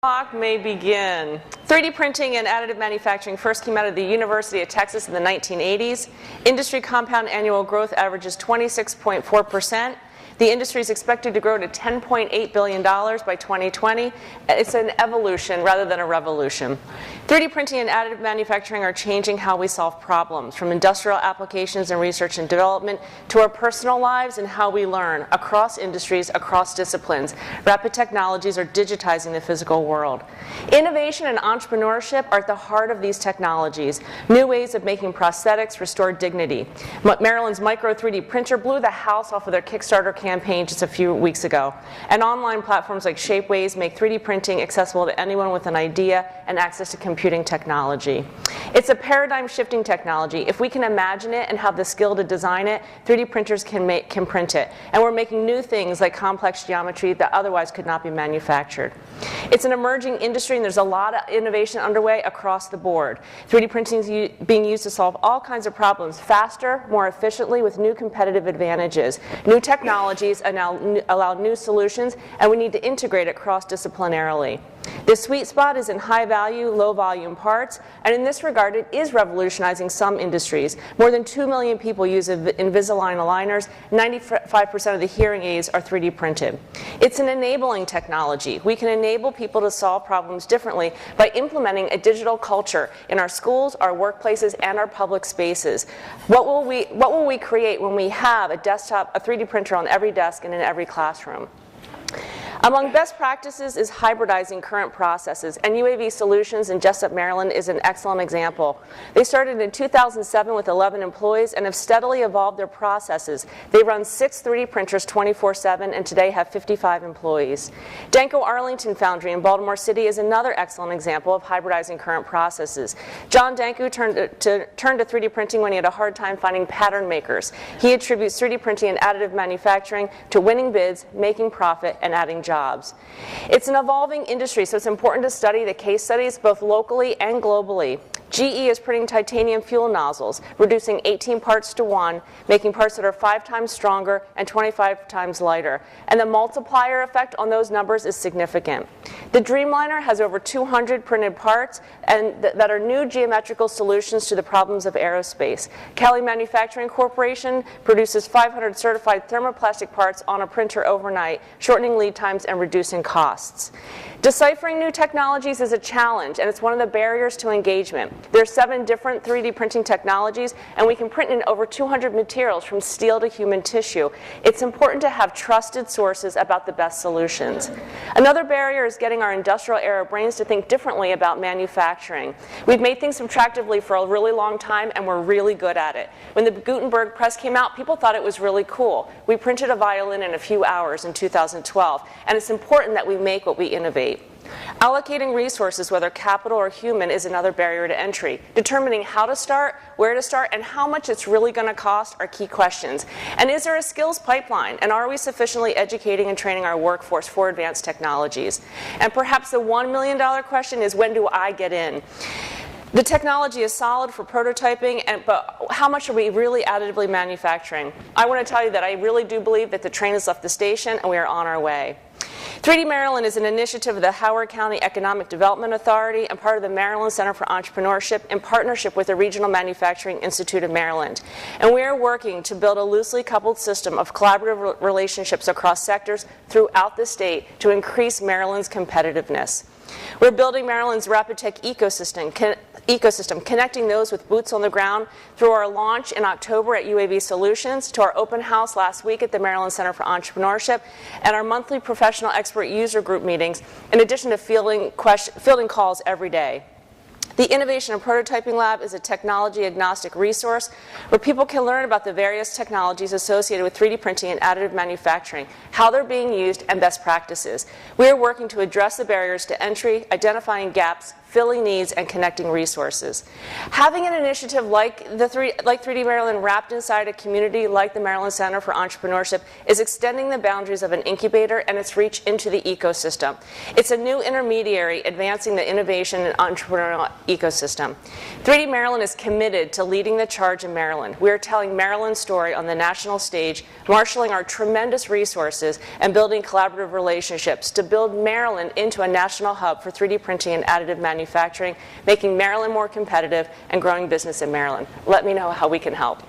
Clock may begin. 3D printing and additive manufacturing first came out of the University of Texas in the 1980s. Industry compound annual growth averages 26.4%. The industry is expected to grow to $10.8 billion by 2020. It's an evolution rather than a revolution. 3D printing and additive manufacturing are changing how we solve problems, from industrial applications and research and development to our personal lives and how we learn across industries, across disciplines. Rapid technologies are digitizing the physical world. Innovation and entrepreneurship are at the heart of these technologies. New ways of making prosthetics restore dignity. Maryland's micro 3D printer blew the house off of their Kickstarter campaign just a few weeks ago. And online platforms like Shapeways make 3D printing accessible to anyone with an idea and access to computing technology. It's a paradigm-shifting technology. If we can imagine it and have the skill to design it, 3D printers can print it. And we're making new things like complex geometry that otherwise could not be manufactured. It's an emerging industry, and there's a lot of innovation underway across the board. 3D printing is being used to solve all kinds of problems faster, more efficiently, with new competitive advantages. New technologies allow new solutions, and we need to integrate it cross-disciplinarily. The sweet spot is in high-value, low-volume parts, and in this regard, it is revolutionizing some industries. More than 2 million people use Invisalign aligners. 95% of the hearing aids are 3D printed. It's an enabling technology. We can enable people to solve problems differently by implementing a digital culture in our schools, our workplaces, and our public spaces. What will we create when we have a 3D printer on every desk and in every classroom? Among best practices is hybridizing current processes, and UAV Solutions in Jessup, Maryland is an excellent example. They started in 2007 with 11 employees and have steadily evolved their processes. They run 6 3D printers 24/7 and today have 55 employees. Danko Arlington Foundry in Baltimore City is another excellent example of hybridizing current processes. John Danko turned to 3D printing when he had a hard time finding pattern makers. He attributes 3D printing and additive manufacturing to winning bids, making profit, and adding jobs. It's an evolving industry, so it's important to study the case studies both locally and globally. GE is printing titanium fuel nozzles, reducing 18 parts to 1, making parts that are 5 times stronger and 25 times lighter. And the multiplier effect on those numbers is significant. The Dreamliner has over 200 printed parts and that are new geometrical solutions to the problems of aerospace. Kelly Manufacturing Corporation produces 500 certified thermoplastic parts on a printer overnight, shortening lead times and reducing costs. Deciphering new technologies is a challenge, and it's one of the barriers to engagement. There are 7 different 3D printing technologies, and we can print in over 200 materials from steel to human tissue. It's important to have trusted sources about the best solutions. Another barrier is getting our industrial-era brains to think differently about manufacturing. We've made things subtractively for a really long time, and we're really good at it. When the Gutenberg press came out, people thought it was really cool. We printed a violin in a few hours in 2012, and it's important that we make what we innovate. Allocating resources, whether capital or human, is another barrier to entry. Determining how to start, where to start, and how much it's really going to cost are key questions. And is there a skills pipeline? And are we sufficiently educating and training our workforce for advanced technologies? And perhaps the $1 million question is, when do I get in? The technology is solid for prototyping, but how much are we really additively manufacturing? I want to tell you that I really do believe that the train has left the station and we are on our way. 3D Maryland is an initiative of the Howard County Economic Development Authority and part of the Maryland Center for Entrepreneurship in partnership with the Regional Manufacturing Institute of Maryland. And we are working to build a loosely coupled system of collaborative relationships across sectors throughout the state to increase Maryland's competitiveness. We're building Maryland's rapid tech ecosystem, connecting those with boots on the ground through our launch in October at UAV Solutions, to our open house last week at the Maryland Center for Entrepreneurship, and our monthly professional expert user group meetings, in addition to fielding calls every day. The Innovation and Prototyping Lab is a technology-agnostic resource where people can learn about the various technologies associated with 3D printing and additive manufacturing, how they're being used, and best practices. We are working to address the barriers to entry, identifying gaps, filling needs, and connecting resources. Having an initiative like 3D Maryland wrapped inside a community like the Maryland Center for Entrepreneurship is extending the boundaries of an incubator and its reach into the ecosystem. It's a new intermediary advancing the innovation and entrepreneurial ecosystem. 3D Maryland is committed to leading the charge in Maryland. We are telling Maryland's story on the national stage, marshaling our tremendous resources, and building collaborative relationships to build Maryland into a national hub for 3D printing and additive manufacturing, making Maryland more competitive and growing business in Maryland. Let me know how we can help.